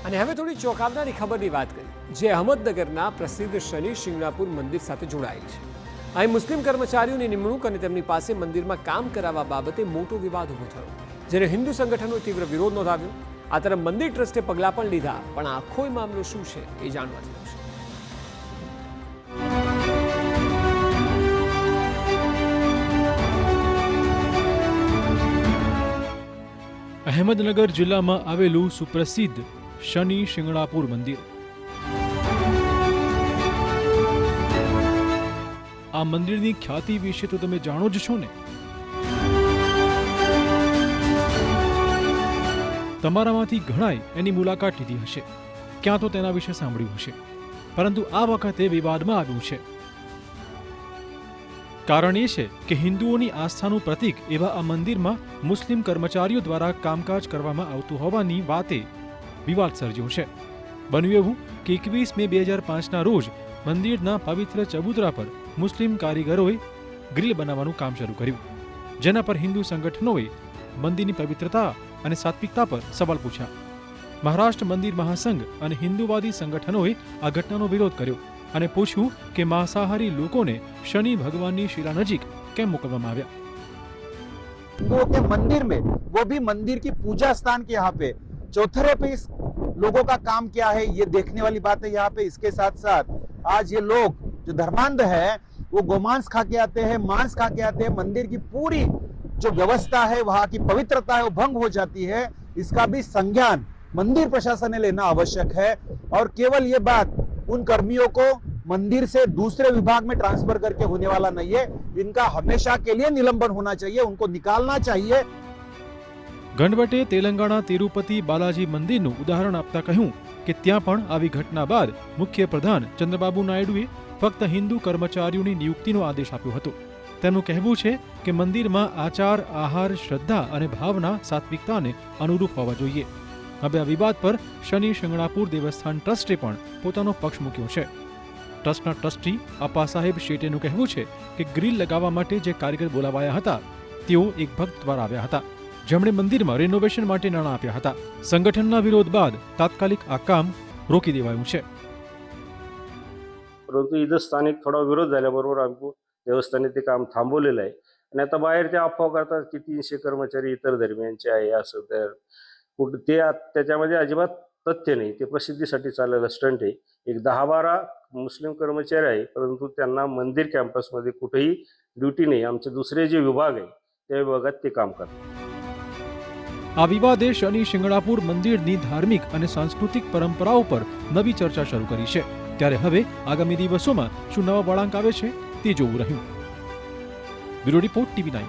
અને હવે થોડી ચોંકાવનારી ખબરની વાત કરીએ, જે અહમદનગરના પ્રસિદ્ધ શનિ શિંગણાપુર મંદિર સાથે જોડાયેલી છે. અહીં મુસ્લિમ કર્મચારીઓની નિમણૂક અને તેમની પાસે મંદિરમાં કામ કરાવવા બાબતે મોટો વિવાદ ઊભો થયો, જેને હિન્દુ સંગઠનોએ તીવ્ર વિરોધ નોંધાવ્યો. આ તરફ મંદિર ટ્રસ્ટે પગલાં પણ લીધા, પણ આખો મામલો શું છે એ જાણવા જેવું છે. અહેમદનગર જિલ્લામાં આવેલું સુપ્રસિદ્ધ શનિ શિંગણાપુર મંદિર. આ મંદિરની ખ્યાતિ વિશે તો તમે જાણો જ છો ને. તમારામાંથી ઘણાએ એની મુલાકાત લીધી હશે, ક્યાં તો તેના વિશે સાંભળ્યું હશે, પરંતુ આ વખતે વિવાદમાં આવ્યું છે. કારણ એ છે કે હિન્દુઓની આસ્થાનું પ્રતીક એવા આ મંદિરમાં મુસ્લિમ કર્મચારીઓ દ્વારા કામકાજ કરવામાં આવતું હોવાની વાતે વિવાદ સર્જ્યો છે. બન્યું એવું કે 21 મે 2005ના રોજ મંદિરના પવિત્ર ચબૂતરા પર મુસ્લિમ કારીગરોએ ગ્રીલ બનાવવાનું કામ શરૂ કર્યું, જેના પર હિન્દુ સંગઠનોએ મંદિરની પવિત્રતા અને સાત્વિકતા પર સવાલ પૂછ્યા. મહારાષ્ટ્ર મંદિર મહાસંઘ અને હિન્દુવાદી સંગઠનોએ આ ઘટનાનો વિરોધ કર્યો અને પૂછ્યું કે માંસાહારી લોકોને શનિ ભગવાનની શિલા નજીક કેમ મોકલવામાં આવ્યા. हिंदुओं के मंदिर में, वो भी मंदिर की पूजा स्थान के यहाँ पे चौथरे पे इस लोगों का काम क्या है, ये देखने वाली बात है यहाँ पे. इसके साथ साथ आज ये लोग जो धर्मांध है वो गोमांस खा के आते हैं, मांस खा के आते हैं. मंदिर की पूरी जो व्यवस्था है, वहाँ की पवित्रता है, वो भंग हो जाती है. इसका भी संज्ञान मंदिर प्रशासन ने लेना आवश्यक है. और केवल ये बात उन कर्मियों को मंदिर से दूसरे विभाग में ट्रांसफर करके होने वाला नहीं है. इनका हमेशा के लिए निलंबन होना चाहिए, उनको निकालना चाहिए. ગણવટે તેલંગાણા તિરુપતિ બાલાજી મંદિરનું ઉદાહરણ આપતા કહ્યું કે ત્યાં પણ આવી ઘટના બાદ મુખ્ય પ્રધાન ચંદ્રબાબુ નાયડુએ ફક્ત હિન્દુ કર્મચારીઓની નિયુક્તિનો આદેશ આપ્યો હતો. તેમનું કહેવું છે કે મંદિરમાં આચાર, આહાર, શ્રદ્ધા અને ભાવના સાત્વિકતાને અનુરૂપ હોવા જોઈએ. હવે આ વિવાદ પર શનિ શિંગણાપુર દેવસ્થાન ટ્રસ્ટે પણ પોતાનો પક્ષ મૂક્યો છે. ટ્રસ્ટના ટ્રસ્ટી અપ્પા સાહેબ શેટેનું કહેવું છે કે ગ્રીલ લગાવવા માટે જે કારીગર બોલાવાયા હતા તેઓ એક ભક્ત દ્વારા આવ્યા હતા, જેમણે મંદિરમાં રેનોવેશન માટે નાણાં આપ્યા હતા. સંગઠનના વિરોધ બાદ તાત્કાલિક આ કામ રોકી દેવાયું છે. परंतु इथं स्थानिक थोडा विरोध झाल्याबरोबर आम्ही देवस्थानी ते काम थांबवलेलं आहे. आणि आता बाहेर ते अफवा करतात की 300 कर्मचारी इतर धर्मियांचे आहे, असं तर कुठं ते त्याच्यामध्ये अजिबात तथ्य नाही. ते प्रसिद्धीसाठी चाललेलं स्टंट आहे. एक 10-12 मुस्लिम कर्मचारी आहे, परंतु त्यांना मंदिर कॅम्पसमध्ये कुठेही ड्युटी नाही. आमचे दुसरे जे विभाग आहे त्या विभागात ते काम करतात. આ વિવાદે શનિ શિંગણાપુર મંદિરની ધાર્મિક અને સાંસ્કૃતિક પરંપરાઓ પર નવી ચર્ચા શરૂ કરી છે. ત્યારે હવે આગામી દિવસોમાં શું નવા વળાંક આવે છે તે જોવું રહ્યું. Bureau report TV9.